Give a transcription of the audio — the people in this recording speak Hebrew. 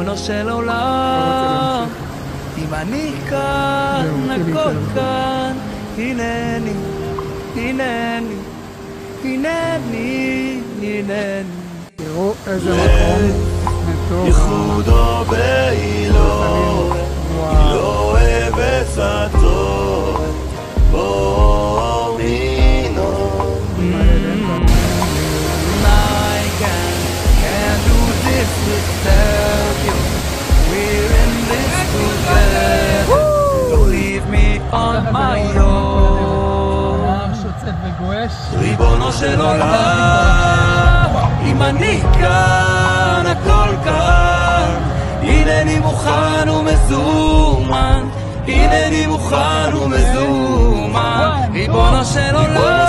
ריבונו של עולם, אם אני כאן, הכל כאן, הנני, הנני, הנני, הנני. תראו איזה מקום מטורף. ייחודו באילו, אילו אבסתו, בו מינו. I can't do this without you. We're in this together. Don't leave me on my own. שוצאת וגועש. ריבונו של עולם, אם אני כאן, הכל כאן. הנני מוכן ומזומן, הנני מוכן ומזומן. ריבונו של עולם